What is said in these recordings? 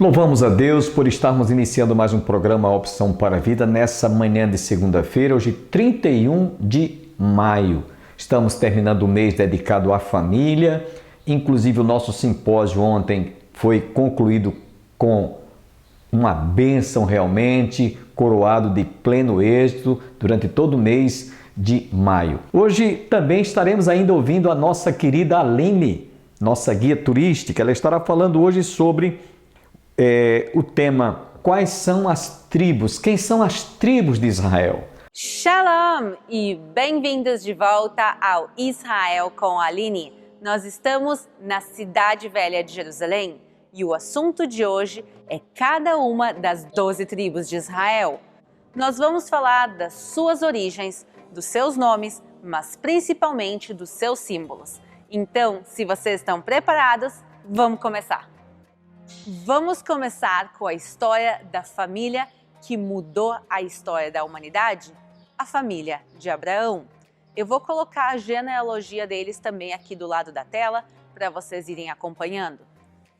Louvamos a Deus por estarmos iniciando mais um programa Opção para a Vida nessa manhã de segunda-feira, hoje 31 de maio. Estamos terminando o mês dedicado à família, inclusive o nosso simpósio ontem foi concluído com uma bênção realmente, coroado de pleno êxito durante todo o mês de maio. Hoje também estaremos ainda ouvindo a nossa querida Aline, nossa guia turística. Ela estará falando hoje sobre o tema Quais são as tribos? Quem são as tribos de Israel? Shalom e bem-vindos de volta ao Israel com a Aline. Nós estamos na cidade velha de Jerusalém e o assunto de hoje é cada uma das 12 tribos de Israel. Nós vamos falar das suas origens, dos seus nomes, mas principalmente dos seus símbolos. Então, se vocês estão preparados, vamos começar. Vamos começar com a história da família que mudou a história da humanidade, a família de Abraão. Eu vou colocar a genealogia deles também aqui do lado da tela para vocês irem acompanhando.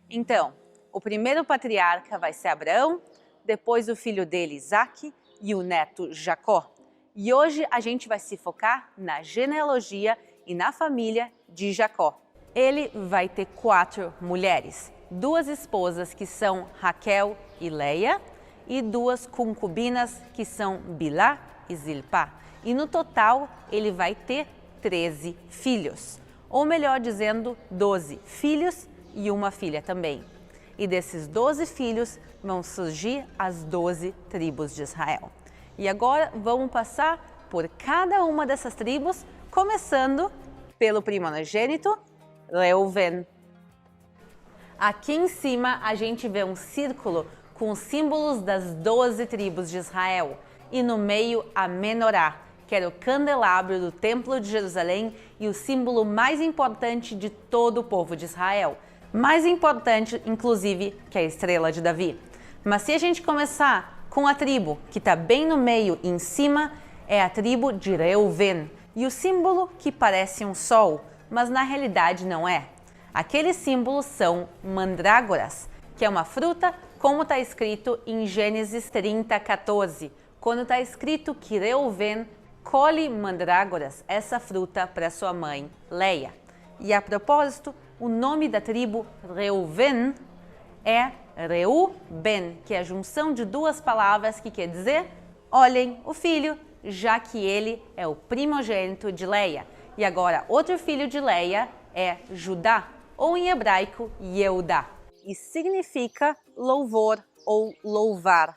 Então, o primeiro patriarca vai ser Abraão, depois o filho dele Isaque e o neto Jacó. E hoje a gente vai se focar na genealogia e na família de Jacó. Ele vai ter 4 mulheres. 2 esposas que são Raquel e Leia e 2 concubinas que são Bilá e Zilpá. E no total ele vai ter 13 filhos, ou melhor dizendo, 12 filhos e uma filha também. E desses 12 filhos vão surgir as 12 tribos de Israel. E agora vamos passar por cada uma dessas tribos, começando pelo primogênito, Reuven. Aqui em cima a gente vê um círculo com os símbolos das 12 tribos de Israel e no meio a menorá, que era o candelabro do Templo de Jerusalém e o símbolo mais importante de todo o povo de Israel. Mais importante, inclusive, que a estrela de Davi. Mas se a gente começar com a tribo que está bem no meio e em cima, é a tribo de Reuven. E o símbolo que parece um sol, mas na realidade não é. Aqueles símbolos são mandrágoras, que é uma fruta, como está escrito em Gênesis 30:14, quando está escrito que Reuven colhe mandrágoras, essa fruta, para sua mãe Leia. E a propósito, o nome da tribo Reuven é Reuben, que é a junção de 2 palavras que quer dizer olhem o filho, já que ele é o primogênito de Leia. E agora, outro filho de Leia é Judá, ou em hebraico, Yehudá, e significa louvor ou louvar.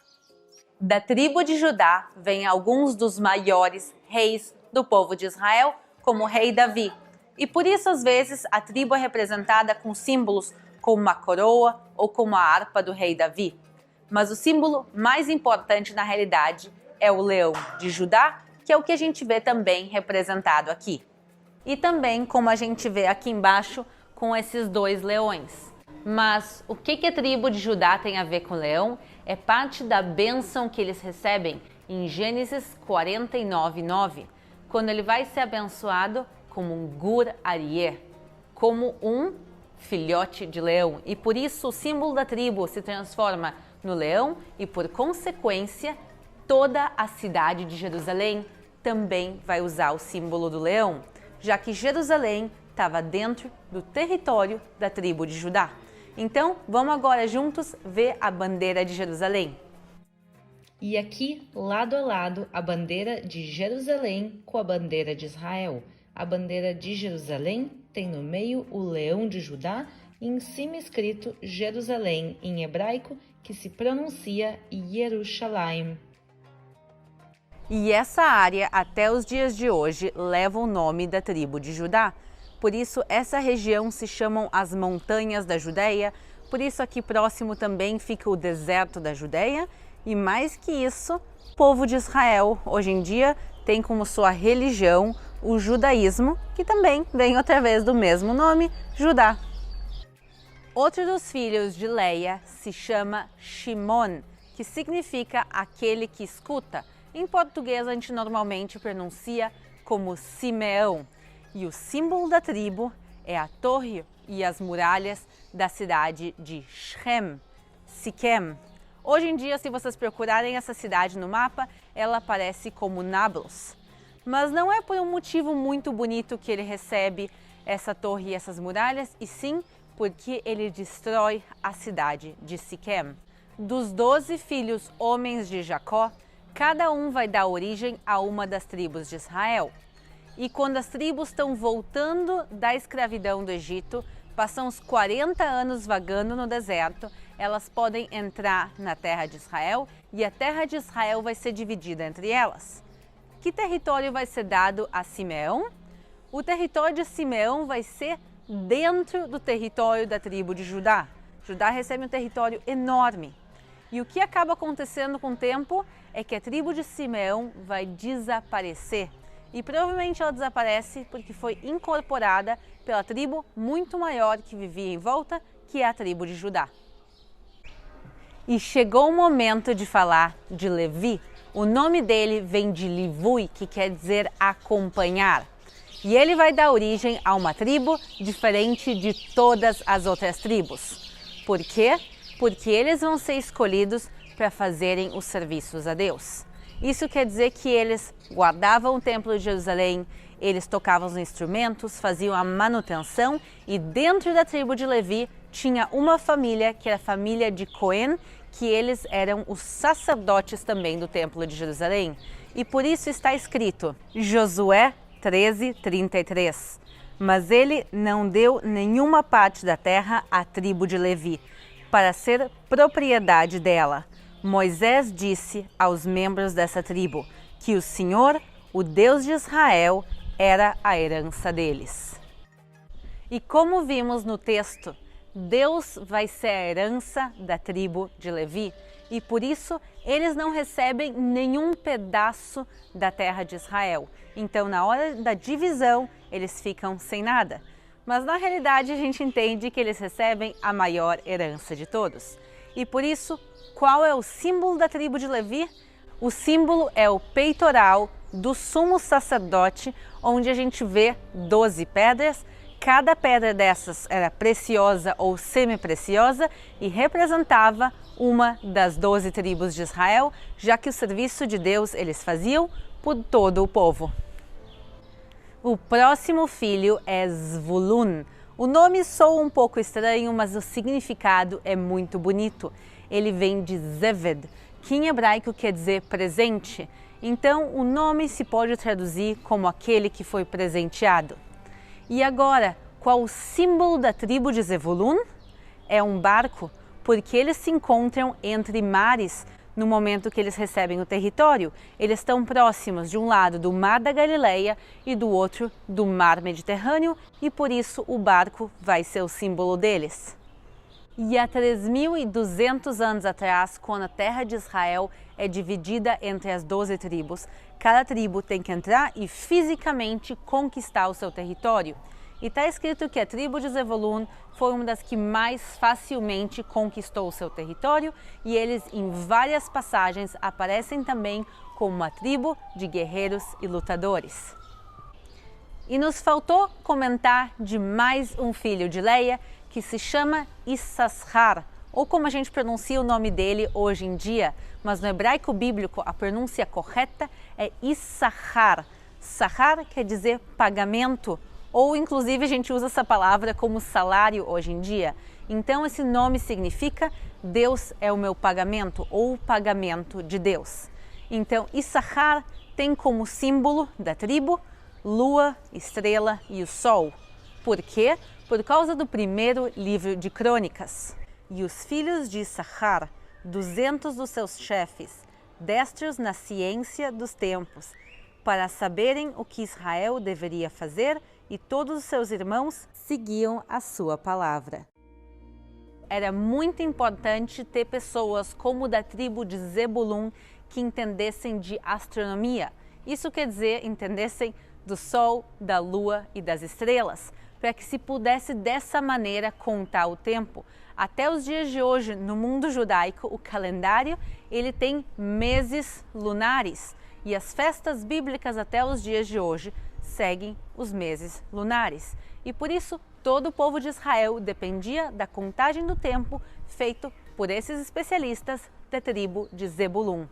Da tribo de Judá vêm alguns dos maiores reis do povo de Israel, como o rei Davi. E por isso, às vezes, a tribo é representada com símbolos como uma coroa ou como a harpa do rei Davi. Mas o símbolo mais importante na realidade é o leão de Judá, que é o que a gente vê também representado aqui. E também, como a gente vê aqui embaixo, com esses 2 leões. Mas o que a tribo de Judá tem a ver com o leão é parte da bênção que eles recebem em Gênesis 49:9, quando ele vai ser abençoado como um gur aryeh, como um filhote de leão. E por isso o símbolo da tribo se transforma no leão e, por consequência, toda a cidade de Jerusalém também vai usar o símbolo do leão, já que Jerusalém estava dentro do território da tribo de Judá. Então, vamos agora juntos ver a bandeira de Jerusalém. E aqui, lado a lado, a bandeira de Jerusalém com a bandeira de Israel. A bandeira de Jerusalém tem no meio o leão de Judá e em cima escrito Jerusalém em hebraico, que se pronuncia Yerushalayim. E essa área, até os dias de hoje, leva o nome da tribo de Judá. Por isso, essa região se chamam as Montanhas da Judéia. Por isso, aqui próximo também fica o deserto da Judéia. E mais que isso, o povo de Israel, hoje em dia, tem como sua religião o judaísmo, que também vem outra vez do mesmo nome, Judá. Outro dos filhos de Leia se chama Shimon, que significa aquele que escuta. Em português, a gente normalmente pronuncia como Simeão. E o símbolo da tribo é a torre e as muralhas da cidade de Shem. Siquém. Hoje em dia, se vocês procurarem essa cidade no mapa, ela aparece como Nablus. Mas não é por um motivo muito bonito que ele recebe essa torre e essas muralhas, e sim porque ele destrói a cidade de Siquém. Dos 12 filhos homens de Jacó, cada um vai dar origem a uma das tribos de Israel. E quando as tribos estão voltando da escravidão do Egito, passam uns 40 anos vagando no deserto, elas podem entrar na terra de Israel e a terra de Israel vai ser dividida entre elas. Que território vai ser dado a Simeão? O território de Simeão vai ser dentro do território da tribo de Judá. Judá recebe um território enorme. E o que acaba acontecendo com o tempo é que a tribo de Simeão vai desaparecer. E provavelmente ela desaparece porque foi incorporada pela tribo muito maior que vivia em volta, que é a tribo de Judá. E chegou o momento de falar de Levi. O nome dele vem de Livui, que quer dizer acompanhar. E ele vai dar origem a uma tribo diferente de todas as outras tribos. Por quê? Porque eles vão ser escolhidos para fazerem os serviços a Deus. Isso quer dizer que eles guardavam o templo de Jerusalém, eles tocavam os instrumentos, faziam a manutenção e dentro da tribo de Levi tinha uma família, que era a família de Cohen, que eles eram os sacerdotes também do templo de Jerusalém. E por isso está escrito, Josué 13:33. Mas ele não deu nenhuma parte da terra à tribo de Levi, para ser propriedade dela. Moisés disse aos membros dessa tribo que o Senhor, o Deus de Israel, era a herança deles. E como vimos no texto, Deus vai ser a herança da tribo de Levi e por isso eles não recebem nenhum pedaço da terra de Israel. Então, na hora da divisão, eles ficam sem nada. Mas na realidade a gente entende que eles recebem a maior herança de todos. E por isso, qual é o símbolo da tribo de Levi? O símbolo é o peitoral do sumo sacerdote, onde a gente vê 12 pedras. Cada pedra dessas era preciosa ou semi-preciosa e representava uma das 12 tribos de Israel, já que o serviço de Deus eles faziam por todo o povo. O próximo filho é Zvulun. O nome soa um pouco estranho, mas o significado é muito bonito. Ele vem de Zeved, que em hebraico quer dizer presente. Então, o nome se pode traduzir como aquele que foi presenteado. E agora, qual o símbolo da tribo de Zevulun? É um barco, porque eles se encontram entre mares no momento que eles recebem o território. Eles estão próximos de um lado do Mar da Galileia e do outro do Mar Mediterrâneo e por isso o barco vai ser o símbolo deles. E há 3.200 anos atrás, quando a terra de Israel é dividida entre as 12 tribos, cada tribo tem que entrar e fisicamente conquistar o seu território. E está escrito que a tribo de Zevulun foi uma das que mais facilmente conquistou o seu território e eles, em várias passagens, aparecem também como uma tribo de guerreiros e lutadores. E nos faltou comentar de mais um filho de Leia, que se chama Issachar, ou como a gente pronuncia o nome dele hoje em dia, mas no hebraico bíblico a pronúncia correta é Issachar. Sahar quer dizer pagamento, ou inclusive a gente usa essa palavra como salário hoje em dia. Então esse nome significa Deus é o meu pagamento, ou o pagamento de Deus. Então Issachar tem como símbolo da tribo lua, estrela e o sol. Por quê? Por causa do primeiro livro de Crônicas. E os filhos de Issachar, 200 dos seus chefes, destros na ciência dos tempos, para saberem o que Israel deveria fazer, e todos os seus irmãos seguiam a sua palavra. Era muito importante ter pessoas como da tribo de Zebulun que entendessem de astronomia. Isso quer dizer, entendessem do sol, da lua e das estrelas, para que se pudesse dessa maneira contar o tempo. Até os dias de hoje, no mundo judaico, o calendário ele tem meses lunares e as festas bíblicas até os dias de hoje seguem os meses lunares. E por isso todo o povo de Israel dependia da contagem do tempo feito por esses especialistas da tribo de Zebulun.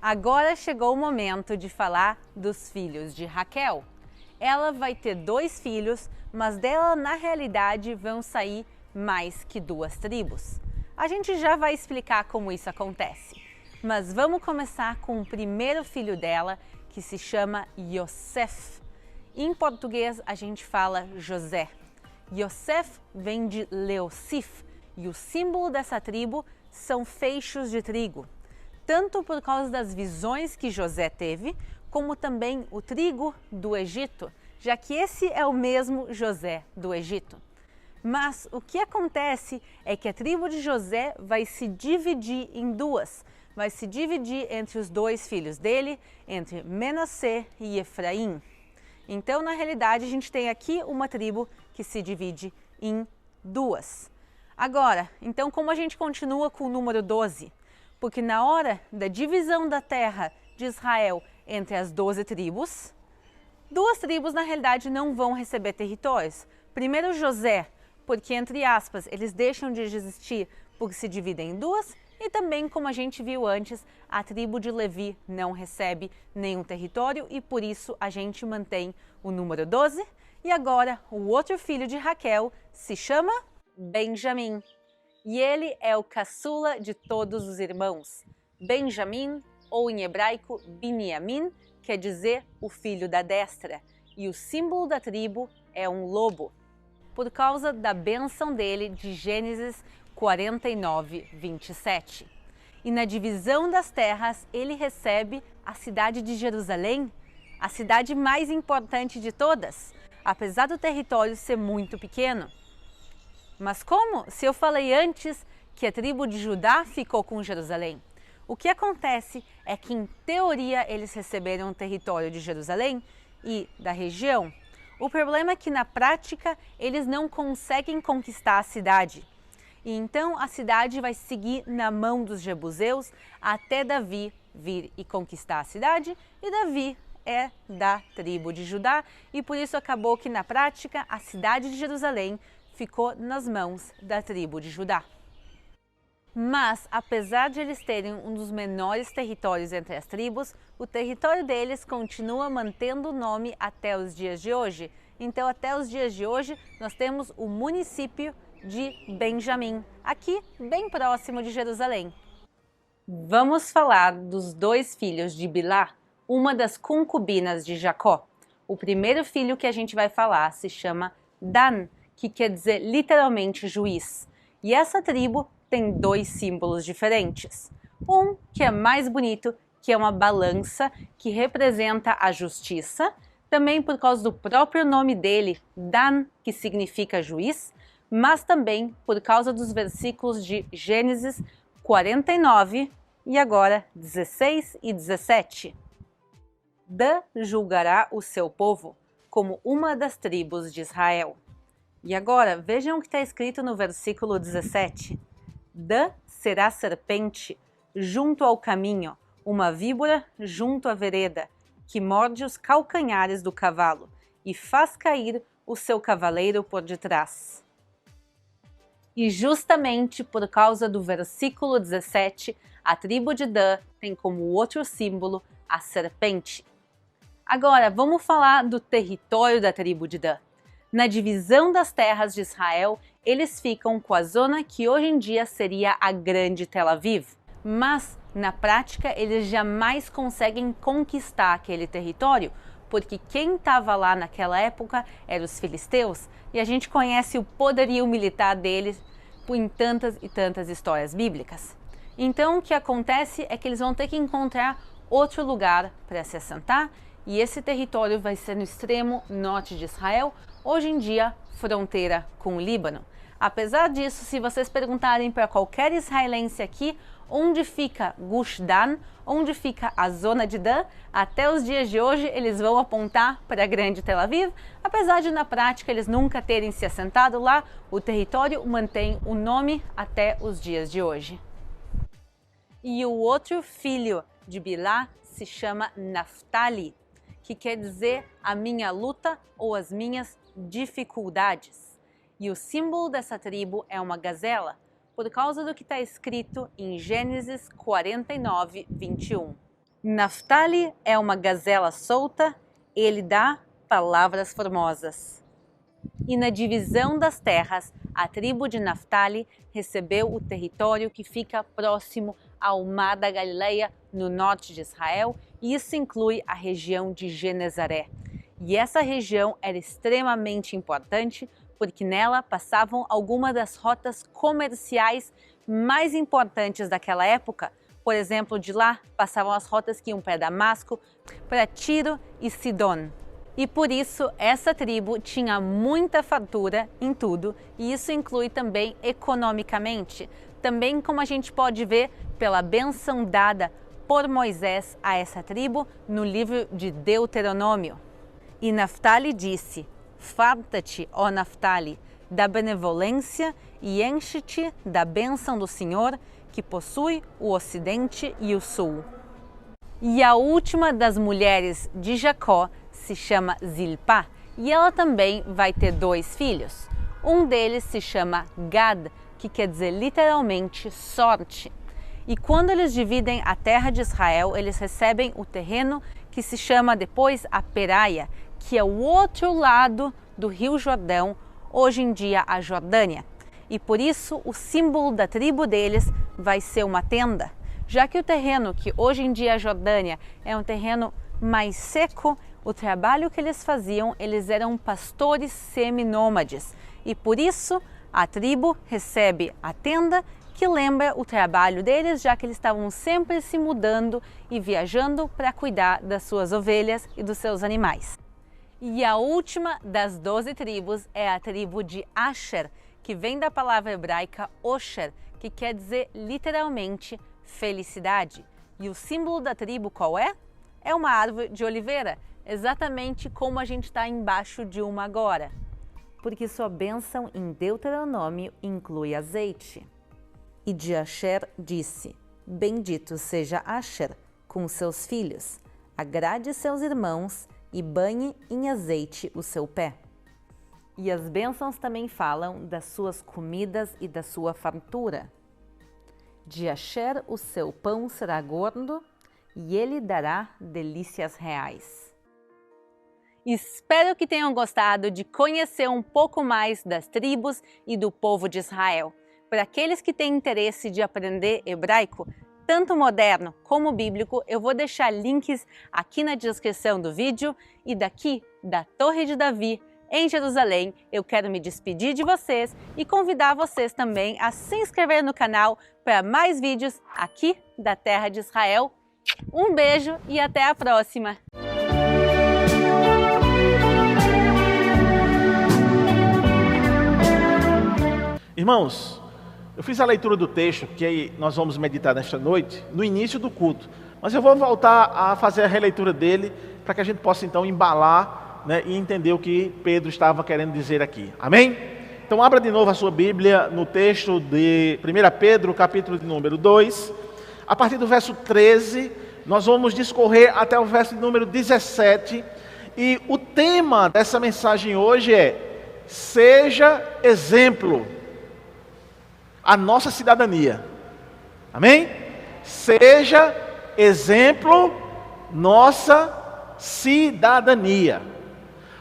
Agora chegou o momento de falar dos filhos de Raquel. Ela vai ter 2 filhos, mas dela na realidade vão sair mais que 2 tribos. A gente já vai explicar como isso acontece. Mas vamos começar com o primeiro filho dela, que se chama Yosef. Em português a gente fala José. Yosef vem de Leosif e o símbolo dessa tribo são feixes de trigo. Tanto por causa das visões que José teve, como também o trigo do Egito, já que esse é o mesmo José do Egito. Mas o que acontece é que a tribo de José vai se dividir em 2. Vai se dividir entre os 2 filhos dele, entre Menassé e Efraim. Então, na realidade, a gente tem aqui uma tribo que se divide em 2. Agora, então como a gente continua com o número 12? Porque na hora da divisão da terra de Israel entre as 12 tribos, 2 tribos na realidade não vão receber territórios. Primeiro José, porque entre aspas eles deixam de existir porque se dividem em 2, e também, como a gente viu antes, a tribo de Levi não recebe nenhum território e por isso a gente mantém o número 12. E agora o outro filho de Raquel se chama Benjamim. E ele é o caçula de todos os irmãos. Benjamim, ou em hebraico Binyamin, quer dizer o filho da destra. E o símbolo da tribo é um lobo, por causa da bênção dele de Gênesis 49, 27. E na divisão das terras, ele recebe a cidade de Jerusalém, a cidade mais importante de todas, apesar do território ser muito pequeno. Mas como? Se eu falei antes que a tribo de Judá ficou com Jerusalém. O que acontece é que, em teoria, eles receberam o território de Jerusalém e da região. O problema é que, na prática, eles não conseguem conquistar a cidade. E então a cidade vai seguir na mão dos jebuseus até Davi vir e conquistar a cidade. E Davi é da tribo de Judá e por isso acabou que, na prática, a cidade de Jerusalém ficou nas mãos da tribo de Judá. Mas, apesar de eles terem um dos menores territórios entre as tribos, o território deles continua mantendo o nome até os dias de hoje. Então, até os dias de hoje, nós temos o município de Benjamim, aqui bem próximo de Jerusalém. Vamos falar dos 2 filhos de Bilá, uma das concubinas de Jacó. O primeiro filho que a gente vai falar se chama Dan, que quer dizer literalmente juiz. E essa tribo tem 2 símbolos diferentes. Um que é mais bonito, que é uma balança que representa a justiça, também por causa do próprio nome dele, Dan, que significa juiz, mas também por causa dos versículos de Gênesis 49 e agora 16 e 17. Dan julgará o seu povo como uma das tribos de Israel. E agora, vejam o que está escrito no versículo 17. Dan será serpente junto ao caminho, uma víbora junto à vereda, que morde os calcanhares do cavalo e faz cair o seu cavaleiro por detrás. E justamente por causa do versículo 17, a tribo de Dan tem como outro símbolo a serpente. Agora, vamos falar do território da tribo de Dan. Na divisão das terras de Israel, eles ficam com a zona que hoje em dia seria a Grande Tel Aviv. Mas, na prática, eles jamais conseguem conquistar aquele território, porque quem estava lá naquela época eram os filisteus, e a gente conhece o poderio militar deles em tantas e tantas histórias bíblicas. Então, o que acontece é que eles vão ter que encontrar outro lugar para se assentar, e esse território vai ser no extremo norte de Israel, hoje em dia fronteira com o Líbano. Apesar disso, se vocês perguntarem para qualquer israelense aqui onde fica Gush Dan, onde fica a zona de Dan, até os dias de hoje eles vão apontar para a Grande Tel Aviv. Apesar de na prática eles nunca terem se assentado lá, o território mantém o nome até os dias de hoje. E o outro filho de Bilá se chama Naftali, que quer dizer a minha luta ou as minhas dificuldades. E o símbolo dessa tribo é uma gazela, por causa do que está escrito em Gênesis 49, 21. Naftali é uma gazela solta, ele dá palavras formosas. E na divisão das terras, a tribo de Naftali recebeu o território que fica próximo ao Mar da Galileia, no norte de Israel, e isso inclui a região de Genezaré. E essa região era extremamente importante porque nela passavam algumas das rotas comerciais mais importantes daquela época. Por exemplo, de lá passavam as rotas que iam para Damasco, para Tiro e Sidon. E por isso essa tribo tinha muita fartura em tudo, e isso inclui também economicamente. Também como a gente pode ver pela bênção dada por Moisés a essa tribo no livro de Deuteronômio. E Naftali disse: farta-te, ó Naftali, da benevolência e enche-te da bênção do Senhor, que possui o ocidente e o sul. E a última das mulheres de Jacó se chama Zilpá, e ela também vai ter 2 filhos. Um deles se chama Gad, que quer dizer literalmente sorte. E quando eles dividem a terra de Israel, eles recebem o terreno que se chama depois a Peraia, que é o outro lado do Rio Jordão, hoje em dia a Jordânia. E por isso o símbolo da tribo deles vai ser uma tenda, já que o terreno que hoje em dia a Jordânia é um terreno mais seco. O trabalho que eles faziam, eles eram pastores seminômades, e por isso a tribo recebe a tenda, que lembra o trabalho deles, já que eles estavam sempre se mudando e viajando para cuidar das suas ovelhas e dos seus animais. E a última das 12 tribos é a tribo de Asher, que vem da palavra hebraica Osher, que quer dizer literalmente felicidade. E o símbolo da tribo qual é? É uma árvore de oliveira, exatamente como a gente está embaixo de uma agora. Porque sua bênção em Deuteronômio inclui azeite. E de Asher disse: bendito seja Asher com seus filhos, agrade seus irmãos e banhe em azeite o seu pé. E as bênçãos também falam das suas comidas e da sua fartura. De Asher o seu pão será gordo, e ele dará delícias reais. Espero que tenham gostado de conhecer um pouco mais das tribos e do povo de Israel. Para aqueles que têm interesse de aprender hebraico, tanto moderno como bíblico, eu vou deixar links aqui na descrição do vídeo. E daqui, da Torre de Davi, em Jerusalém, eu quero me despedir de vocês e convidar vocês também a se inscrever no canal para mais vídeos aqui da Terra de Israel. Um beijo e até a próxima! Irmãos, eu fiz a leitura do texto que nós vamos meditar nesta noite, no início do culto. Mas eu vou voltar a fazer a releitura dele, para que a gente possa então embalar, né, e entender o que Pedro estava querendo dizer aqui. Amém? Então abra de novo a sua Bíblia no texto de 1 Pedro, capítulo de número 2. A partir do verso 13, nós vamos discorrer até o verso de número 17. E o tema dessa mensagem hoje é: seja exemplo. A nossa cidadania. Amém? Seja exemplo, nossa cidadania.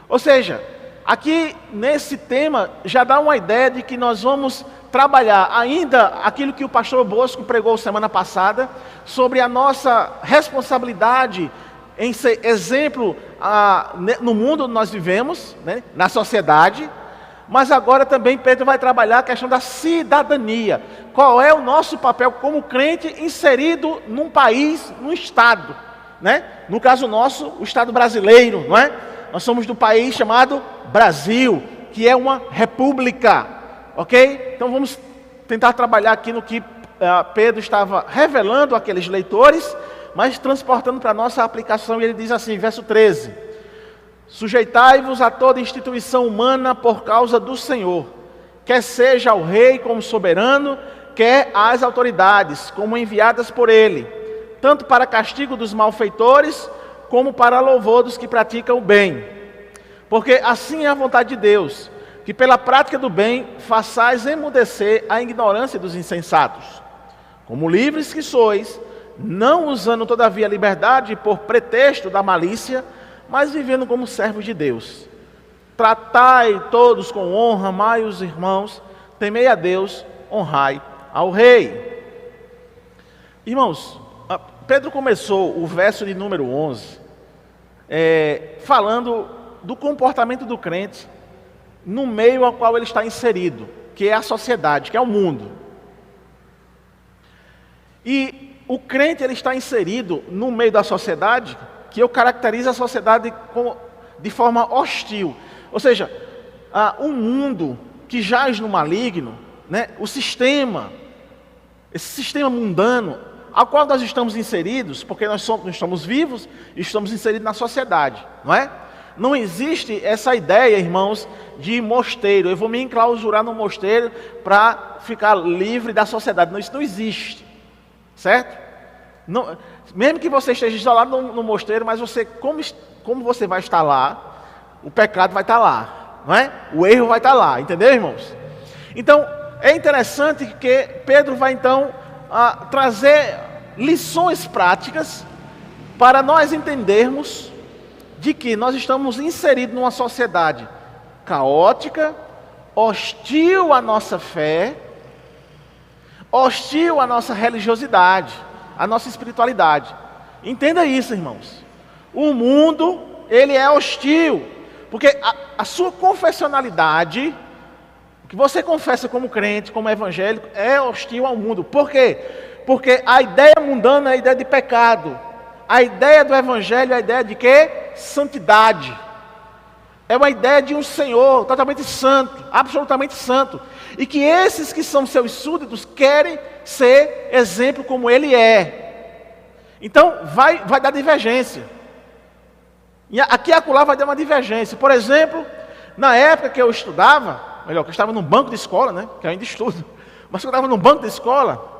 Ou seja, aqui nesse tema já dá uma ideia de que nós vamos trabalhar ainda aquilo que o pastor Bosco pregou semana passada, sobre a nossa responsabilidade em ser exemplo no mundo onde nós vivemos, né, na sociedade. Mas agora também Pedro vai trabalhar a questão da cidadania. Qual é o nosso papel como crente inserido num país, num estado, né? No caso nosso, o estado brasileiro, não é? Nós somos do país chamado Brasil, que é uma república, ok? Então vamos tentar trabalhar aqui no que Pedro estava revelando àqueles leitores, mas transportando para a nossa aplicação. E ele diz assim, verso 13: sujeitai-vos a toda instituição humana por causa do Senhor, quer seja ao rei como soberano, quer às autoridades como enviadas por ele, tanto para castigo dos malfeitores, como para louvor dos que praticam o bem. Porque assim é a vontade de Deus, que pela prática do bem façais emudecer a ignorância dos insensatos. Como livres que sois, não usando todavia a liberdade por pretexto da malícia, mas vivendo como servos de Deus. Tratai todos com honra, amai os irmãos, temei a Deus, honrai ao rei. Irmãos, Pedro começou o verso de número 11, falando do comportamento do crente no meio ao qual ele está inserido, que é a sociedade, que é o mundo. E o crente ele está inserido no meio da sociedade, que eu caracterizo a sociedade de forma hostil. Ou seja, um mundo que jaz no maligno, né, o sistema, esse sistema mundano, ao qual nós estamos inseridos, porque nós estamos vivos e estamos inseridos na sociedade, não é? Não existe essa ideia, irmãos, de mosteiro. Eu vou me enclausurar no mosteiro para ficar livre da sociedade. Não, isso não existe, certo? Não, mesmo que você esteja isolado no mosteiro, mas você, como você vai estar lá, o pecado vai estar lá, não é? O erro vai estar lá, entendeu, irmãos? Então, é interessante que Pedro vai então trazer lições práticas para nós entendermos de que nós estamos inseridos numa sociedade caótica, hostil à nossa fé, hostil à nossa religiosidade, à nossa espiritualidade. Entenda isso, irmãos. O mundo, ele é hostil, porque a sua confessionalidade, o que você confessa como crente, como evangélico, é hostil ao mundo. Por quê? Porque a ideia mundana é a ideia de pecado. A ideia do evangelho é a ideia de quê? Santidade. É uma ideia de um Senhor totalmente santo, absolutamente santo. E que esses que são seus súditos querem ser exemplo como ele é. Então vai dar divergência. E aqui e acolá vai dar uma divergência. Por exemplo, na época que eu estudava, melhor, que eu estava num banco de escola, né? Que eu ainda estudo. Mas que eu estava num banco de escola,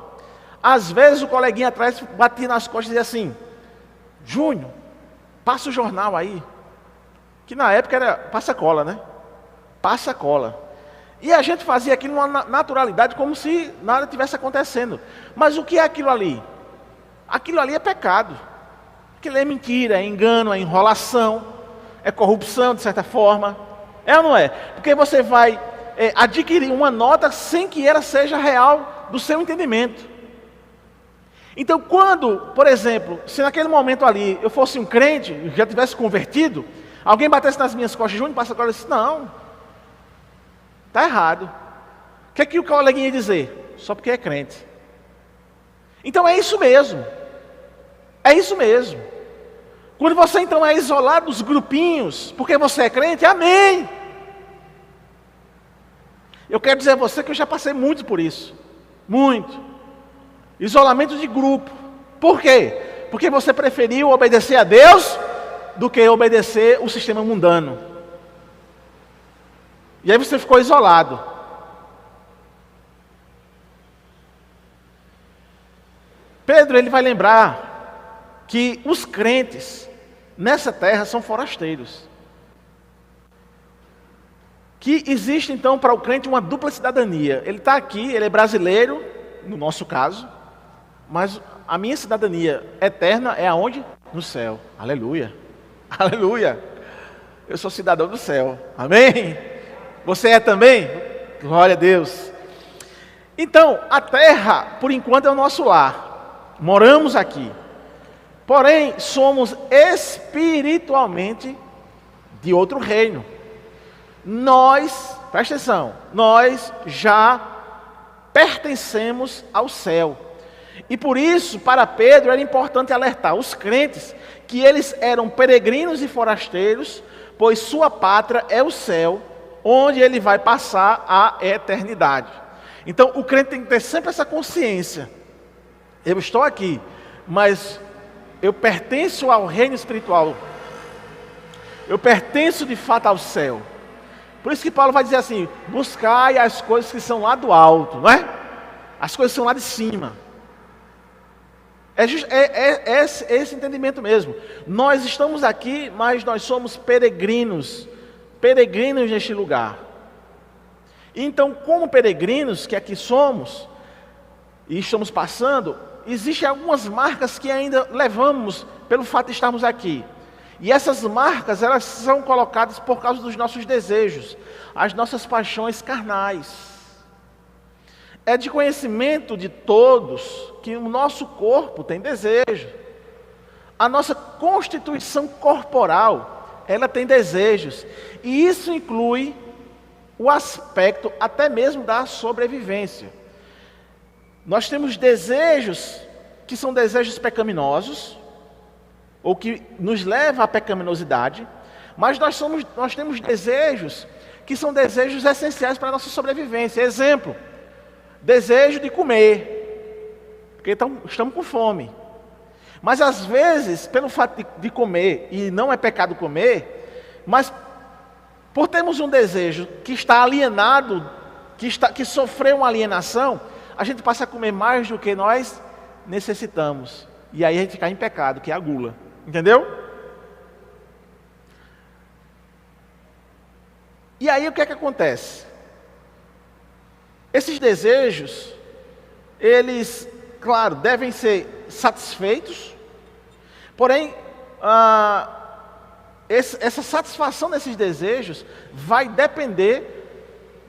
às vezes o coleguinha atrás batia nas costas e dizia assim: Júnior, passa o jornal aí. Que na época era passa-cola, né? Passa-cola. E a gente fazia aquilo numa naturalidade, como se nada tivesse acontecendo. Mas o que é aquilo ali? Aquilo ali é pecado. Aquilo é mentira, é engano, é enrolação, é corrupção de certa forma. É ou não é? Porque você vai adquirir uma nota sem que ela seja real do seu entendimento. Então quando, por exemplo, se naquele momento ali eu fosse um crente, já tivesse convertido, alguém batesse nas minhas costas, Júnior, passa agora, eu disse, não, está errado. O que é que o coleguinha ia dizer? Só porque é crente. Então é isso mesmo. É isso mesmo. Quando você então é isolado dos grupinhos, porque você é crente, amém. Eu quero dizer a você que eu já passei muito por isso. Muito. Isolamento de grupo. Por quê? Porque você preferiu obedecer a Deus do que obedecer o sistema mundano. E aí você ficou isolado. Pedro, ele vai lembrar que os crentes nessa terra são forasteiros. Que existe então para o crente uma dupla cidadania. Ele está aqui, ele é brasileiro, no nosso caso, mas a minha cidadania eterna é aonde? No céu. Aleluia. Aleluia. Eu sou cidadão do céu. Amém? Você é também? Glória a Deus. Então, a terra, por enquanto, é o nosso lar. Moramos aqui. Porém, somos espiritualmente de outro reino. Nós, presta atenção, nós já pertencemos ao céu. E por isso, para Pedro, era importante alertar os crentes que eles eram peregrinos e forasteiros, pois sua pátria é o céu, onde ele vai passar a eternidade. Então, o crente tem que ter sempre essa consciência. Eu estou aqui, mas eu pertenço ao reino espiritual. Eu pertenço de fato ao céu. Por isso que Paulo vai dizer assim: buscai as coisas que são lá do alto, não é? As coisas são lá de cima. É esse entendimento mesmo. Nós estamos aqui, mas nós somos peregrinos. Peregrinos neste lugar. Então, como peregrinos que aqui somos e estamos passando, existem algumas marcas que ainda levamos pelo fato de estarmos aqui. E essas marcas, elas são colocadas por causa dos nossos desejos, as nossas paixões carnais. É de conhecimento de todos que o nosso corpo tem desejo. A nossa constituição corporal, ela tem desejos. E isso inclui o aspecto até mesmo da sobrevivência. Nós temos desejos que são desejos pecaminosos, ou que nos levam à pecaminosidade, mas nós temos desejos que são desejos essenciais para a nossa sobrevivência. Exemplo, desejo de comer, porque estamos com fome. Mas às vezes, pelo fato de comer, e não é pecado comer, mas por termos um desejo que está alienado, que sofreu uma alienação, a gente passa a comer mais do que nós necessitamos. E aí a gente cai em pecado, que é a gula. Entendeu? E aí o que é que acontece? Esses desejos, eles, claro, devem ser satisfeitos, porém, essa satisfação desses desejos vai depender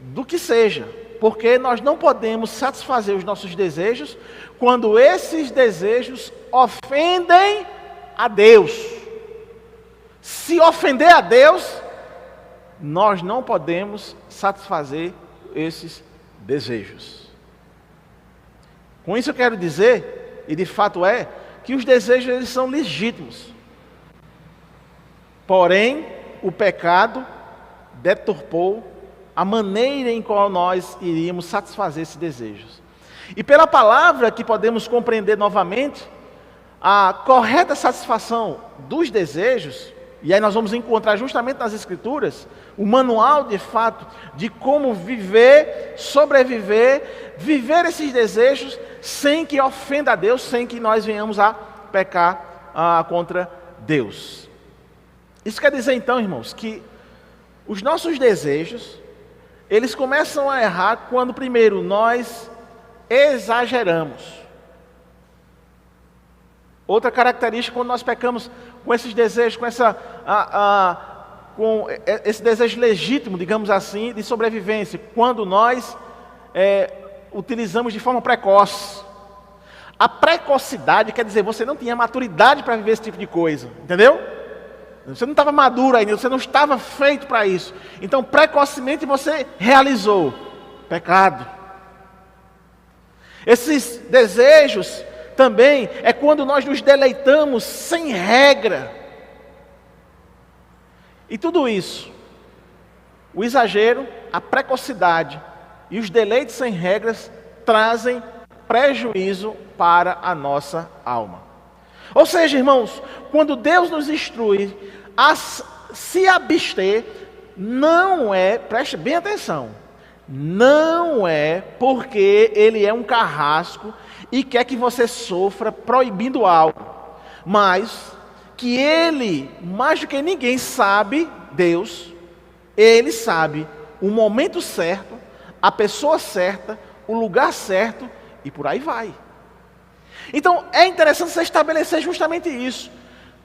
do que seja, porque nós não podemos satisfazer os nossos desejos quando esses desejos ofendem a Deus. Se ofender a Deus, nós não podemos satisfazer esses desejos. Com isso eu quero dizer, e de fato é, que os desejos eles são legítimos. Porém, o pecado deturpou a maneira em qual nós iríamos satisfazer esses desejos. E pela palavra que podemos compreender novamente, a correta satisfação dos desejos, e aí nós vamos encontrar justamente nas Escrituras, o manual de fato de como viver, sobreviver, viver esses desejos sem que ofenda a Deus, sem que nós venhamos a pecar contra Deus. Isso quer dizer então, irmãos, que os nossos desejos, eles começam a errar quando primeiro nós exageramos. Outra característica, quando nós pecamos com esses desejos, com esse desejo legítimo, digamos assim, de sobrevivência, quando nós utilizamos de forma precoce. A precocidade quer dizer, você não tinha maturidade para viver esse tipo de coisa, entendeu? Você não estava maduro ainda, você não estava feito para isso. Então, precocemente você realizou pecado. Esses desejos também é quando nós nos deleitamos sem regra. E tudo isso, o exagero, a precocidade e os deleites sem regras trazem prejuízo para a nossa alma. Ou seja, irmãos, quando Deus nos instrui a se abster, não é, preste bem atenção, não é porque Ele é um carrasco e quer que você sofra proibindo algo, mas que Ele, mais do que ninguém sabe, Deus, Ele sabe o momento certo, a pessoa certa, o lugar certo e por aí vai. Então é interessante você estabelecer justamente isso.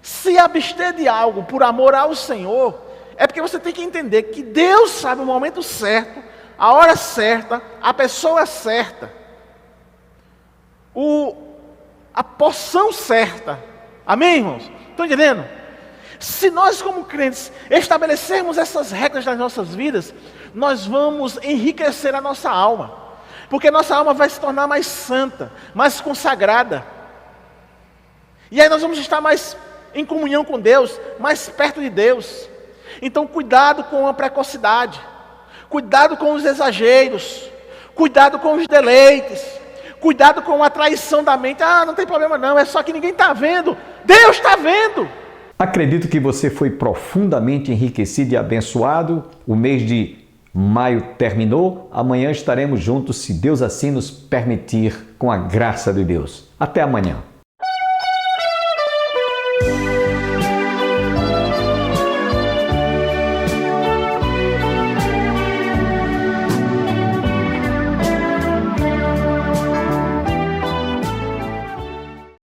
Se abster de algo por amor ao Senhor, é porque você tem que entender que Deus sabe o momento certo, a hora certa, a pessoa certa, a porção certa. Amém, irmãos? Estão entendendo? Se nós como crentes estabelecermos essas regras nas nossas vidas, nós vamos enriquecer a nossa alma. Porque nossa alma vai se tornar mais santa, mais consagrada. E aí nós vamos estar mais em comunhão com Deus, mais perto de Deus. Então cuidado com a precocidade, cuidado com os exageros, cuidado com os deleites, cuidado com a traição da mente. Não tem problema não, é só que ninguém está vendo, Deus está vendo. Acredito que você foi profundamente enriquecido e abençoado. O mês de maio terminou, amanhã estaremos juntos, se Deus assim nos permitir, com a graça de Deus. Até amanhã.